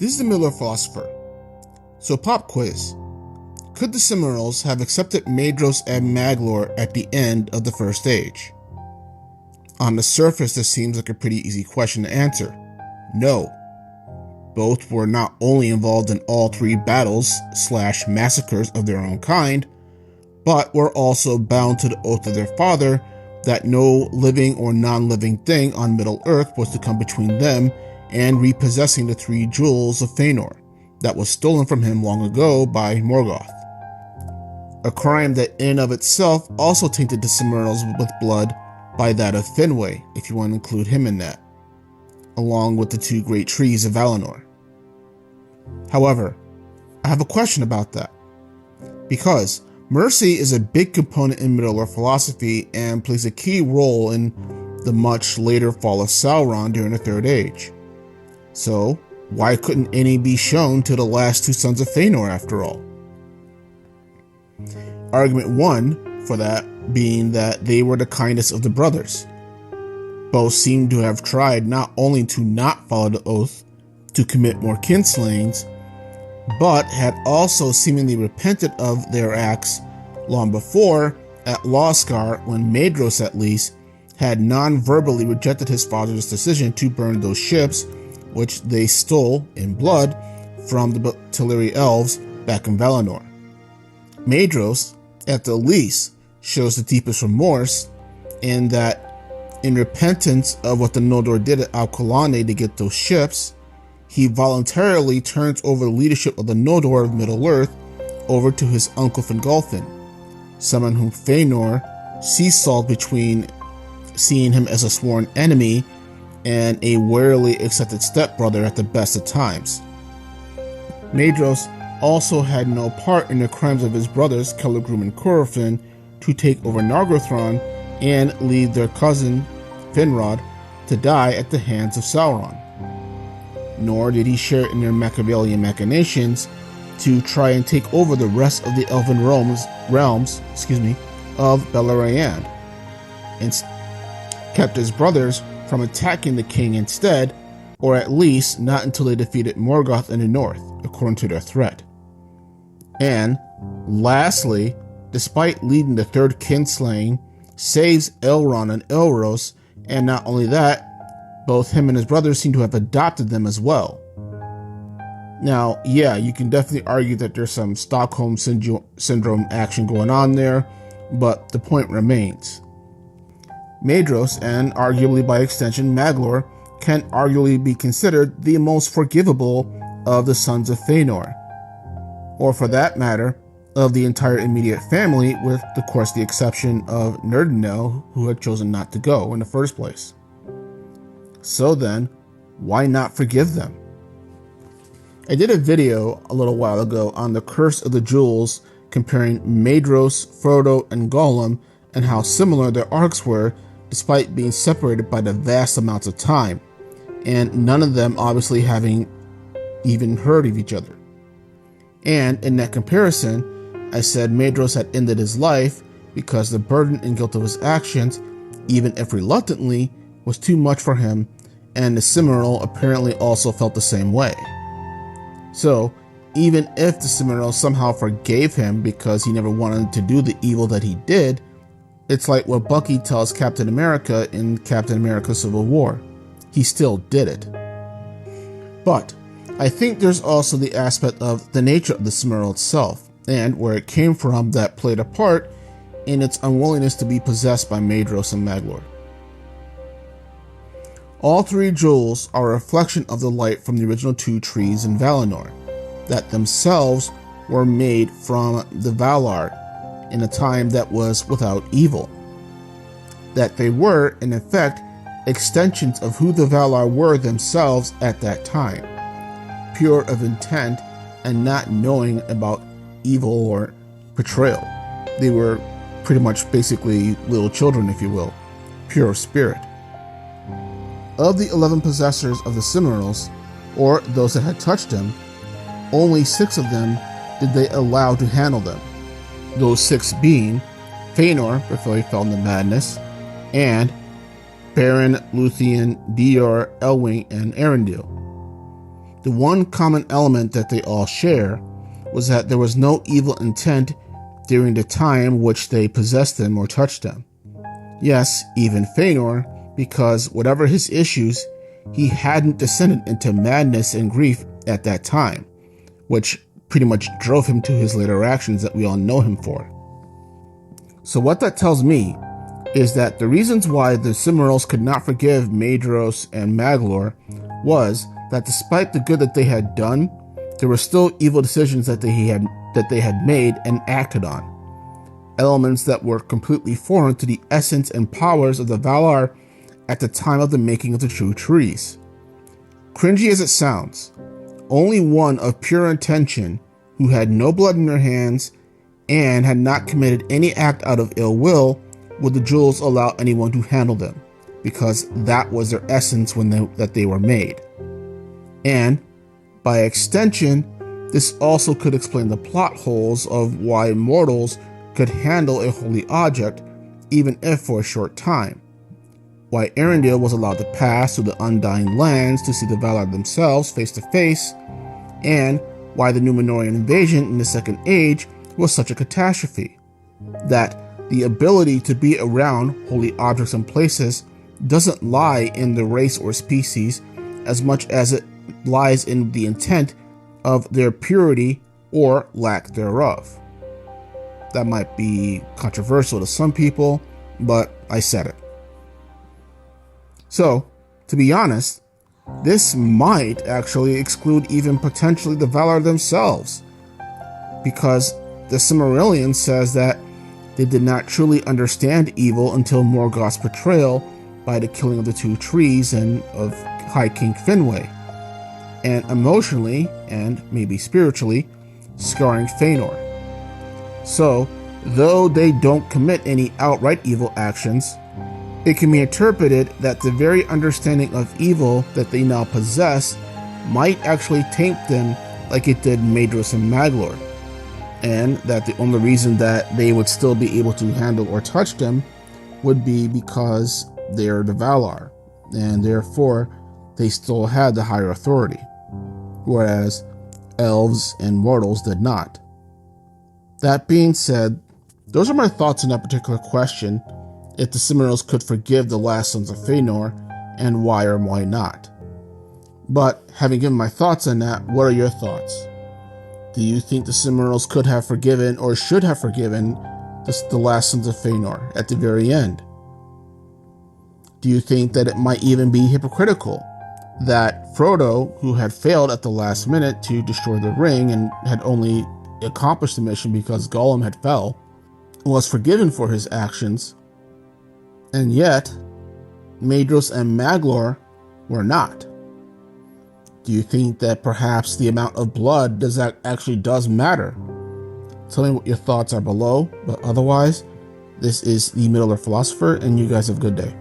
This is the Miller philosopher. So pop quiz. Could the Silmarils have accepted Maedhros and Maglor at the end of the First Age? On the surface, this seems like a pretty easy question to answer. No. Both were not only involved in all three battles/massacres of their own kind, but were also bound to the oath of their father that no living or non-living thing on Middle-earth was to come between them and repossessing the three Jewels of Feanor that was stolen from him long ago by Morgoth. A crime that in and of itself also tainted the Silmarils with blood by that of Finwë, if you want to include him in that, along with the two great trees of Valinor. However, I have a question about that, because mercy is a big component in Middle-earth philosophy and plays a key role in the much later fall of Sauron during the Third Age. So, why couldn't any be shown to the last two sons of Feanor after all? Argument 1 for that being that they were the kindest of the brothers. Both seem to have tried not only to not follow the oath to commit more kin-slayings, but had also seemingly repented of their acts long before at Lothscar, when Maedhros at least had non-verbally rejected his father's decision to burn those ships which they stole in blood from the Teleri elves back in Valinor. Maedhros, at the least, shows the deepest remorse in that, in repentance of what the Noldor did at Alcalane to get those ships, he voluntarily turns over the leadership of the Noldor of Middle-earth over to his uncle Fingolfin, someone whom Feanor seesawed between seeing him as a sworn enemy and a warily accepted stepbrother at the best of times. Maedhros also had no part in the crimes of his brothers Celebrum and Curufin to take over Nargothrond and leave their cousin Finrod to die at the hands of Sauron. Nor did he share in their Machiavellian machinations to try and take over the rest of the elven realms of Beleriand, and kept his brothers from attacking the king instead, or at least not until they defeated Morgoth in the north, according to their threat. And, lastly, despite leading the third kinslaying, saves Elrond and Elros, and not only that, both him and his brothers seem to have adopted them as well. Now, yeah, you can definitely argue that there's some Stockholm Syndrome action going on there, but the point remains. Maedhros, and arguably by extension Maglor, can arguably be considered the most forgivable of the sons of Feanor, or for that matter, of the entire immediate family, with, of course, the exception of Nerdinel, who had chosen not to go in the first place. So then, why not forgive them? I did a video a little while ago on the Curse of the Jewels, comparing Maedhros, Frodo, and Gollum, and how similar their arcs were, despite being separated by the vast amounts of time, and none of them obviously having even heard of each other. And in that comparison, I said Maedhros had ended his life because the burden and guilt of his actions, even if reluctantly, was too much for him, and the Silmaril apparently also felt the same way. So, even if the Silmaril somehow forgave him because he never wanted to do the evil that he did, it's like what Bucky tells Captain America in Captain America Civil War. He still did it. But I think there's also the aspect of the nature of the Silmaril itself, and where it came from, that played a part in its unwillingness to be possessed by Maedhros and Maglor. All three jewels are a reflection of the light from the original two trees in Valinor, that themselves were made from the Valar in a time that was without evil. That they were, in effect, extensions of who the Valar were themselves at that time, pure of intent and not knowing about evil or betrayal. They were pretty much basically little children, if you will, pure of spirit. Of the 11 possessors of the Silmarils, or those that had touched them, only 6 of them did they allow to handle them. Those 6 being Feanor, before he fell into madness, and Beren, Luthien, Dior, Elwing, and Arendil. The one common element that they all share was that there was no evil intent during the time which they possessed them or touched them. Yes, even Feanor, because whatever his issues, he hadn't descended into madness and grief at that time, which pretty much drove him to his later actions that we all know him for. So what that tells me is that the reasons why the Silmarils could not forgive Maedhros and Maglor was that despite the good that they had done, there were still evil decisions that they had made and acted on. Elements that were completely foreign to the essence and powers of the Valar at the time of the making of the True Trees. Cringy as it sounds, only one of pure intention, who had no blood in their hands and had not committed any act out of ill will, would the jewels allow anyone to handle them, because that was their essence that they were made. And, by extension, this also could explain the plot holes of why mortals could handle a holy object, even if for a short time. Why Arendelle was allowed to pass to the Undying Lands to see the Valar themselves face to face, and why the Númenórean invasion in the Second Age was such a catastrophe. That the ability to be around holy objects and places doesn't lie in the race or species as much as it lies in the intent of their purity or lack thereof. That might be controversial to some people, but I said it. So, to be honest, this might actually exclude even potentially the Valar themselves, because the Silmarillion says that they did not truly understand evil until Morgoth's betrayal by the killing of the two trees and of High King Finwë, and emotionally, and maybe spiritually, scarring Feanor. So, though they don't commit any outright evil actions, it can be interpreted that the very understanding of evil that they now possess might actually taint them like it did Maedhros and Maglor, and that the only reason that they would still be able to handle or touch them would be because they're the Valar, and therefore they still had the higher authority, whereas elves and mortals did not. That being said, those are my thoughts on that particular question, if the Silmarils could forgive the last sons of Feanor, and why or why not. But having given my thoughts on that, what are your thoughts? Do you think the Silmarils could have forgiven or should have forgiven the last sons of Feanor at the very end? Do you think that it might even be hypocritical that Frodo, who had failed at the last minute to destroy the ring and had only accomplished the mission because Gollum had fell, was forgiven for his actions, and yet Maedhros and Maglor were not? Do you think that perhaps the amount of blood actually does matter? Tell me what your thoughts are below, but otherwise, this is the Middle-earth Philosopher, and you guys have a good day.